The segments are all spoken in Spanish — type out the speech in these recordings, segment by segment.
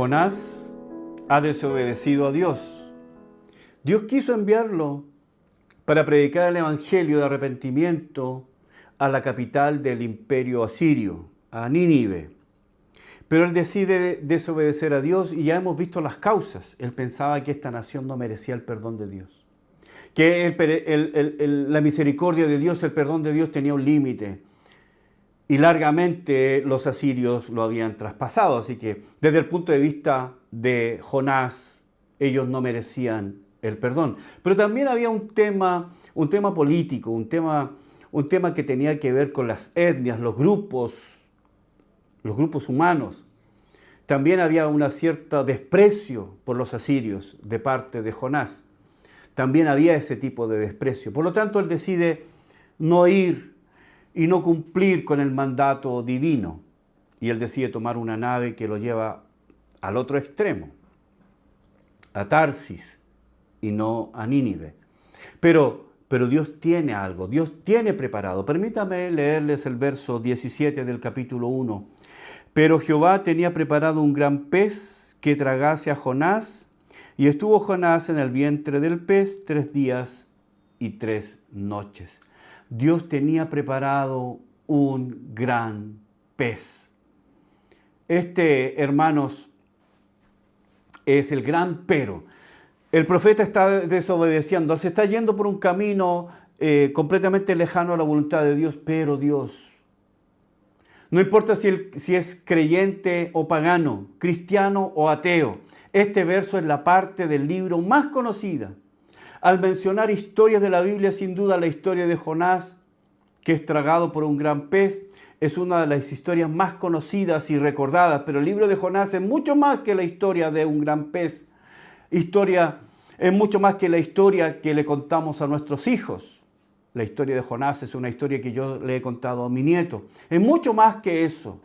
Jonás ha desobedecido a Dios. Dios quiso enviarlo para predicar el evangelio de arrepentimiento a la capital del imperio asirio, a Nínive. Pero él decide desobedecer a Dios y ya hemos visto las causas. Él pensaba que esta nación no merecía el perdón de Dios, que la misericordia de Dios, el perdón de Dios tenía un límite. Y largamente los asirios lo habían traspasado. Así que desde el punto de vista de Jonás, ellos no merecían el perdón. Pero también había un tema político, un tema que tenía que ver con las etnias, los grupos humanos. También había un cierto desprecio por los asirios de parte de Jonás. También había ese tipo de desprecio. Por lo tanto, él decide no ir y no cumplir con el mandato divino. Y él decide tomar una nave que lo lleva al otro extremo, a Tarsis y no a Nínive. Pero Dios tiene algo, Dios tiene preparado. Permítame leerles el verso 17 del capítulo 1. Pero Jehová tenía preparado un gran pez que tragase a Jonás, y estuvo Jonás en el vientre del pez 3 días y 3 noches. Dios tenía preparado un gran pez. Hermanos, es el gran pero. El profeta está desobedeciendo, se está yendo por un camino completamente lejano a la voluntad de Dios, pero Dios, no importa si es creyente o pagano, cristiano o ateo, este verso es la parte del libro más conocida. Al mencionar historias de la Biblia, sin duda la historia de Jonás, que es tragado por un gran pez, es una de las historias más conocidas y recordadas, pero el libro de Jonás es mucho más que la historia de un gran pez. Es mucho más que la historia que le contamos a nuestros hijos. La historia de Jonás es una historia que yo le he contado a mi nieto. Es mucho más que eso.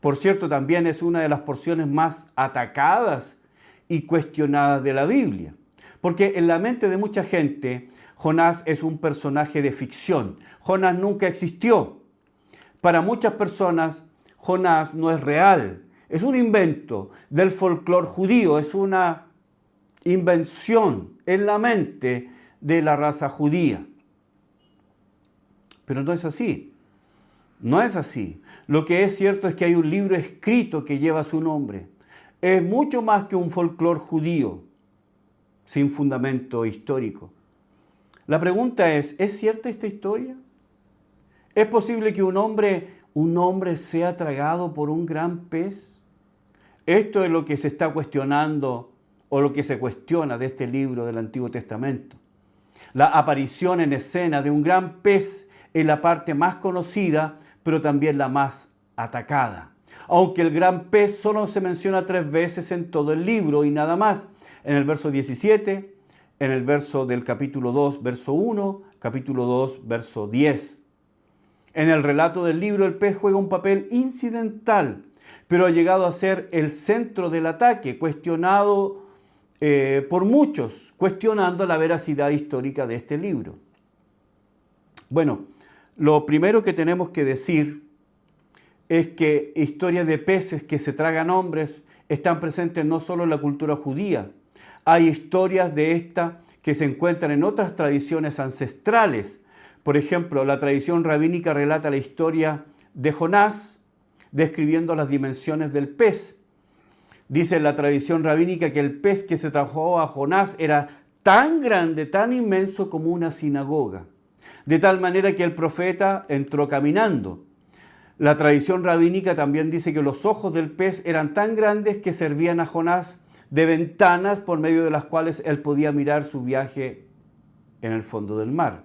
Por cierto, también es una de las porciones más atacadas y cuestionadas de la Biblia. Porque en la mente de mucha gente, Jonás es un personaje de ficción. Jonás nunca existió. Para muchas personas, Jonás no es real. Es un invento del folclore judío. Es una invención en la mente de la raza judía. Pero no es así. No es así. Lo que es cierto es que hay un libro escrito que lleva su nombre. Es mucho más que un folclore judío sin fundamento histórico. La pregunta es cierta esta historia? ¿Es posible que un hombre sea tragado por un gran pez? Esto es lo que se está cuestionando o lo que se cuestiona de este libro del Antiguo Testamento. La aparición en escena de un gran pez es la parte más conocida, pero también la más atacada. Aunque el gran pez solo se menciona 3 veces en todo el libro y nada más. En el verso 17, en el verso del capítulo 2, verso 1, capítulo 2, verso 10. En el relato del libro, el pez juega un papel incidental, pero ha llegado a ser el centro del ataque, cuestionado por muchos, cuestionando la veracidad histórica de este libro. Bueno, lo primero que tenemos que decir es que historias de peces que se tragan hombres están presentes no solo en la cultura judía. Hay historias de esta que se encuentran en otras tradiciones ancestrales. Por ejemplo, la tradición rabínica relata la historia de Jonás, describiendo las dimensiones del pez. Dice la tradición rabínica que el pez que se tragó a Jonás era tan grande, tan inmenso como una sinagoga. De tal manera que el profeta entró caminando. La tradición rabínica también dice que los ojos del pez eran tan grandes que servían a Jonás de ventanas por medio de las cuales él podía mirar su viaje en el fondo del mar.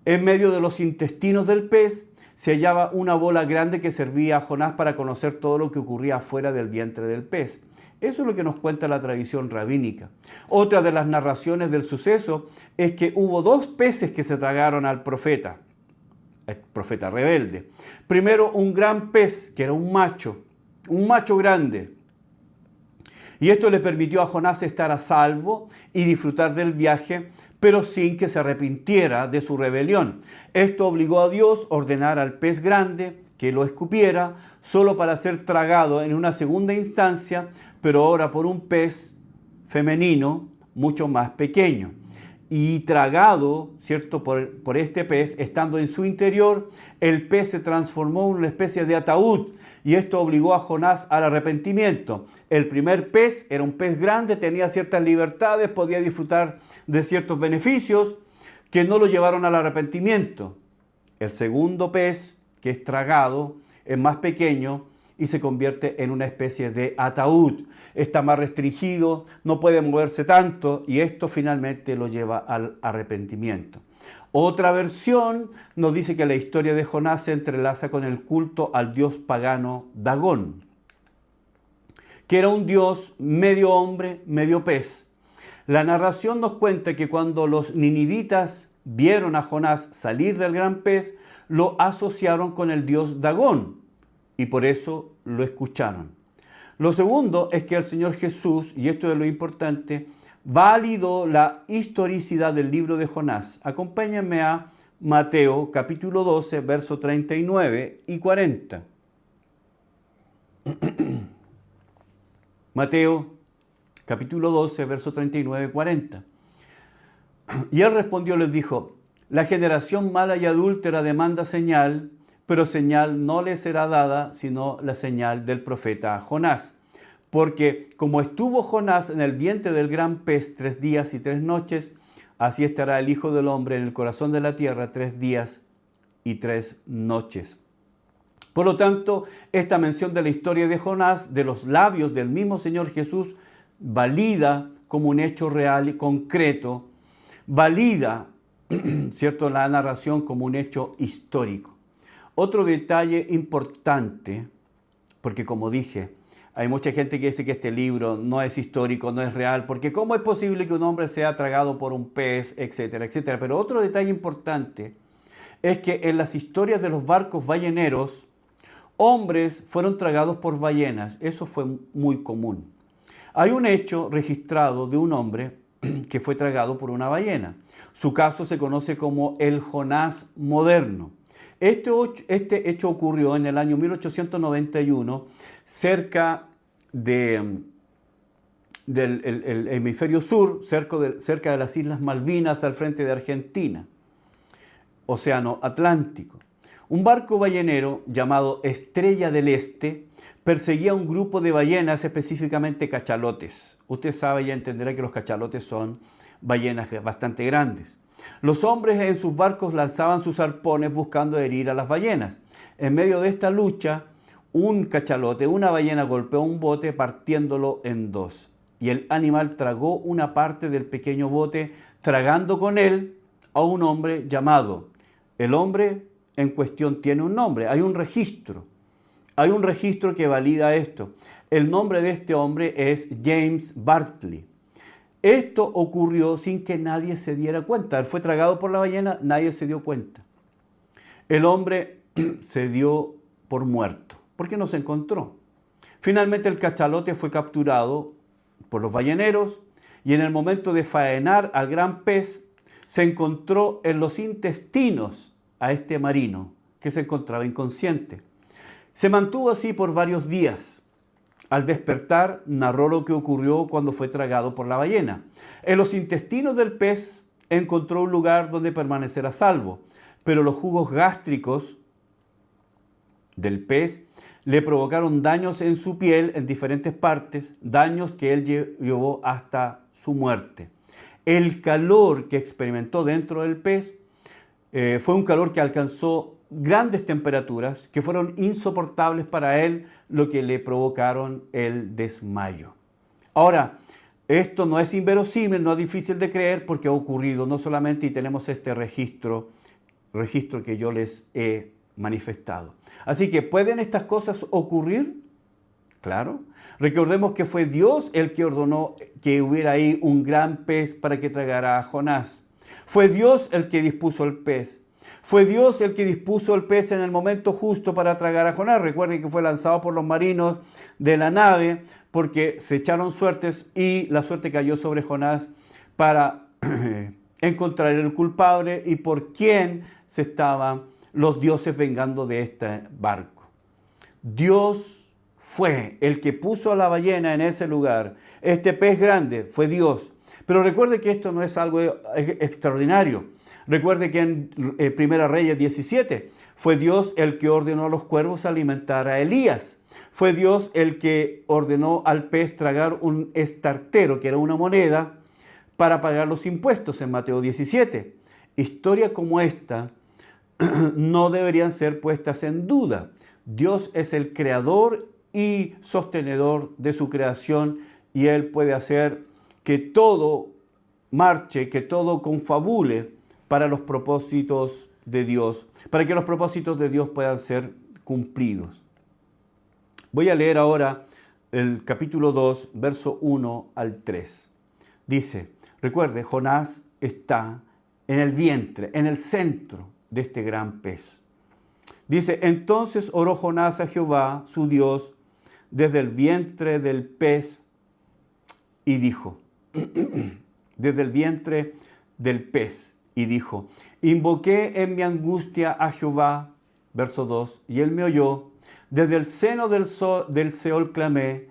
En medio de los intestinos del pez se hallaba una bola grande que servía a Jonás para conocer todo lo que ocurría afuera del vientre del pez. Eso es lo que nos cuenta la tradición rabínica. Otra de las narraciones del suceso es que hubo 2 peces que se tragaron al profeta, el profeta rebelde. Primero, un gran pez, que era un macho grande. Y esto le permitió a Jonás estar a salvo y disfrutar del viaje, pero sin que se arrepintiera de su rebelión. Esto obligó a Dios a ordenar al pez grande que lo escupiera, solo para ser tragado en una segunda instancia, pero ahora por un pez femenino mucho más pequeño. Y tragado, ¿cierto?, por este pez, estando en su interior, el pez se transformó en una especie de ataúd, y esto obligó a Jonás al arrepentimiento. El primer pez era un pez grande, tenía ciertas libertades, podía disfrutar de ciertos beneficios que no lo llevaron al arrepentimiento. El segundo pez, que es tragado, es más pequeño y se convierte en una especie de ataúd. Está más restringido, no puede moverse tanto, y esto finalmente lo lleva al arrepentimiento. Otra versión nos dice que la historia de Jonás se entrelaza con el culto al dios pagano Dagón, que era un dios medio hombre, medio pez. La narración nos cuenta que cuando los ninivitas vieron a Jonás salir del gran pez, lo asociaron con el dios Dagón y por eso lo escucharon. Lo segundo es que el Señor Jesús, y esto es lo importante, validó la historicidad del libro de Jonás. Acompáñenme a Mateo capítulo 12, versos 39 y 40. Mateo capítulo 12, versos 39 y 40. Y él respondió, les dijo: la generación mala y adúltera demanda señal, pero señal no le será dada, sino la señal del profeta Jonás. Porque como estuvo Jonás en el vientre del gran pez 3 días y 3 noches, así estará el Hijo del Hombre en el corazón de la tierra 3 días y 3 noches. Por lo tanto, esta mención de la historia de Jonás, de los labios del mismo Señor Jesús, valida como un hecho real y concreto, valida, ¿cierto?, la narración como un hecho histórico. Otro detalle importante, porque como dije, hay mucha gente que dice que este libro no es histórico, no es real, porque ¿cómo es posible que un hombre sea tragado por un pez, etcétera, etcétera? Pero otro detalle importante es que en las historias de los barcos balleneros, hombres fueron tragados por ballenas. Eso fue muy común. Hay un hecho registrado de un hombre que fue tragado por una ballena. Su caso se conoce como el Jonás moderno. Este hecho ocurrió en el año 1891, cerca del hemisferio sur, cerca de las Islas Malvinas, al frente de Argentina, Océano Atlántico. Un barco ballenero llamado Estrella del Este perseguía un grupo de ballenas, específicamente cachalotes. Usted sabe y entenderá que los cachalotes son ballenas bastante grandes. Los hombres en sus barcos lanzaban sus arpones buscando herir a las ballenas. En medio de esta lucha, un cachalote, una ballena, golpeó un bote partiéndolo en dos. Y el animal tragó una parte del pequeño bote, tragando con él a un hombre llamado. El hombre en cuestión tiene un nombre, hay un registro. Hay un registro que valida esto. El nombre de este hombre es James Bartley. Esto ocurrió sin que nadie se diera cuenta. Él fue tragado por la ballena, nadie se dio cuenta. El hombre se dio por muerto, porque no se encontró. Finalmente el cachalote fue capturado por los balleneros y en el momento de faenar al gran pez, se encontró en los intestinos a este marino, que se encontraba inconsciente. Se mantuvo así por varios días. Al despertar, narró lo que ocurrió cuando fue tragado por la ballena. En los intestinos del pez encontró un lugar donde permanecer a salvo, pero los jugos gástricos del pez le provocaron daños en su piel en diferentes partes, daños que él llevó hasta su muerte. El calor que experimentó dentro del pez fue un calor que alcanzó grandes temperaturas que fueron insoportables para él, lo que le provocaron el desmayo. Ahora, esto no es inverosímil, no es difícil de creer porque ha ocurrido no solamente y tenemos este registro que yo les he manifestado. Así que, ¿pueden estas cosas ocurrir? Claro. Recordemos que fue Dios el que ordenó que hubiera ahí un gran pez para que tragara a Jonás. Fue Dios el que dispuso el pez. Fue Dios el que dispuso el pez en el momento justo para tragar a Jonás. Recuerden que fue lanzado por los marinos de la nave porque se echaron suertes y la suerte cayó sobre Jonás para encontrar el culpable y por quién se estaban los dioses vengando de este barco. Dios fue el que puso a la ballena en ese lugar. Este pez grande fue Dios. Pero recuerde que esto no es algo extraordinario. Recuerde que en Primera Reyes 17 fue Dios el que ordenó a los cuervos alimentar a Elías. Fue Dios el que ordenó al pez tragar un estartero, que era una moneda, para pagar los impuestos en Mateo 17. Historias como esta no deberían ser puestas en duda. Dios es el creador y sostenedor de su creación y Él puede hacer que todo marche, que todo confabule para los propósitos de Dios, para que los propósitos de Dios puedan ser cumplidos. Voy a leer ahora el capítulo 2, verso 1 al 3. Dice, recuerde, Jonás está en el vientre, en el centro de este gran pez. Dice, entonces oró Jonás a Jehová, su Dios, desde el vientre del pez y dijo, desde el vientre del pez y dijo, invoqué en mi angustia a Jehová, verso 2, y él me oyó, desde el seno del Seol clamé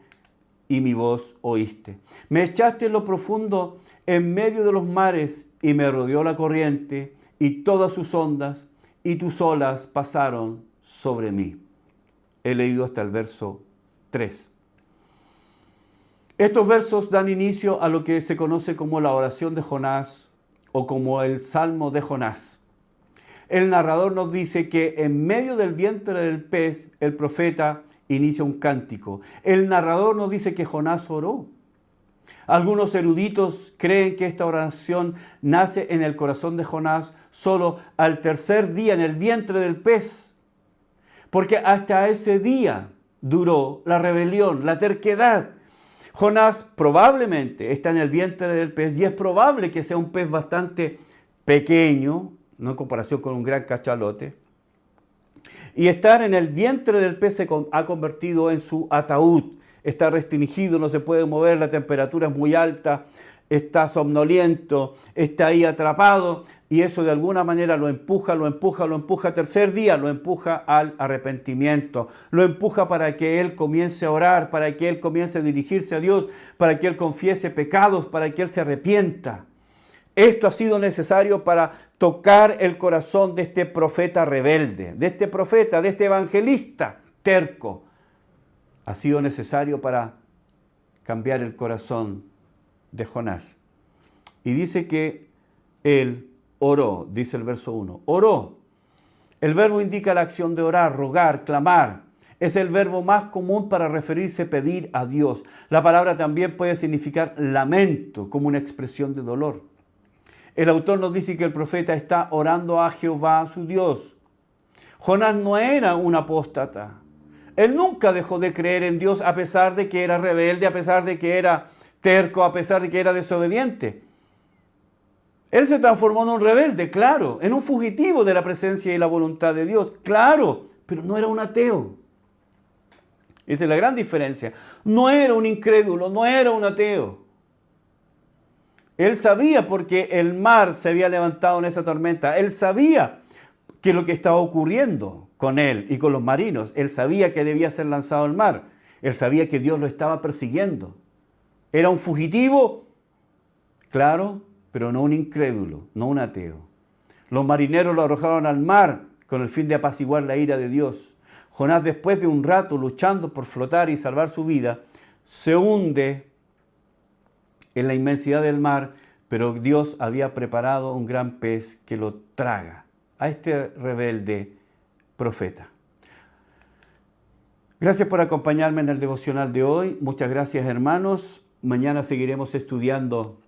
y mi voz oíste. Me echaste en lo profundo, en medio de los mares, y me rodeó la corriente y todas sus ondas, y tus olas pasaron sobre mí. He leído hasta el verso 3. Estos versos dan inicio a lo que se conoce como la oración de Jonás o como el Salmo de Jonás. El narrador nos dice que en medio del vientre del pez, el profeta inicia un cántico. El narrador nos dice que Jonás oró. Algunos eruditos creen que esta oración nace en el corazón de Jonás solo al tercer día en el vientre del pez, porque hasta ese día duró la rebelión, la terquedad. Jonás probablemente está en el vientre del pez y es probable que sea un pez bastante pequeño, no en comparación con un gran cachalote. Y estar en el vientre del pez se ha convertido en su ataúd. Está restringido, no se puede mover, la temperatura es muy alta, está somnoliento, está ahí atrapado y eso de alguna manera lo empuja. Tercer día lo empuja al arrepentimiento, lo empuja para que él comience a orar, para que él comience a dirigirse a Dios, para que él confiese pecados, para que él se arrepienta. Esto ha sido necesario para tocar el corazón de este profeta rebelde, de este profeta, de este evangelista terco. Ha sido necesario para cambiar el corazón de Jonás. Y dice que él oró, dice el verso 1, oró. El verbo indica la acción de orar, rogar, clamar. Es el verbo más común para referirse a pedir a Dios. La palabra también puede significar lamento, como una expresión de dolor. El autor nos dice que el profeta está orando a Jehová, su Dios. Jonás no era un apóstata. Él nunca dejó de creer en Dios a pesar de que era rebelde, a pesar de que era terco, a pesar de que era desobediente. Él se transformó en un rebelde, claro, en un fugitivo de la presencia y la voluntad de Dios, claro, pero no era un ateo. Esa es la gran diferencia. No era un incrédulo, no era un ateo. Él sabía porque el mar se había levantado en esa tormenta. Él sabía que lo que estaba ocurriendo con él y con los marinos, él sabía que debía ser lanzado al mar. Él sabía que Dios lo estaba persiguiendo. ¿Era un fugitivo? Claro, pero no un incrédulo, no un ateo. Los marineros lo arrojaron al mar con el fin de apaciguar la ira de Dios. Jonás, después de un rato luchando por flotar y salvar su vida, se hunde en la inmensidad del mar, pero Dios había preparado un gran pez que lo traga a este rebelde profeta. Gracias por acompañarme en el devocional de hoy. Muchas gracias, hermanos. Mañana seguiremos estudiando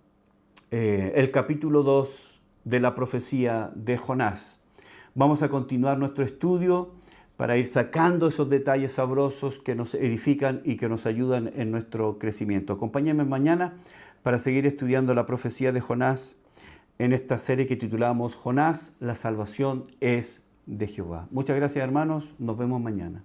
el capítulo 2 de la profecía de Jonás. Vamos a continuar nuestro estudio para ir sacando esos detalles sabrosos que nos edifican y que nos ayudan en nuestro crecimiento. Acompáñenme mañana para seguir estudiando la profecía de Jonás en esta serie que titulamos Jonás, la salvación es de Jehová. Muchas gracias, hermanos. Nos vemos mañana.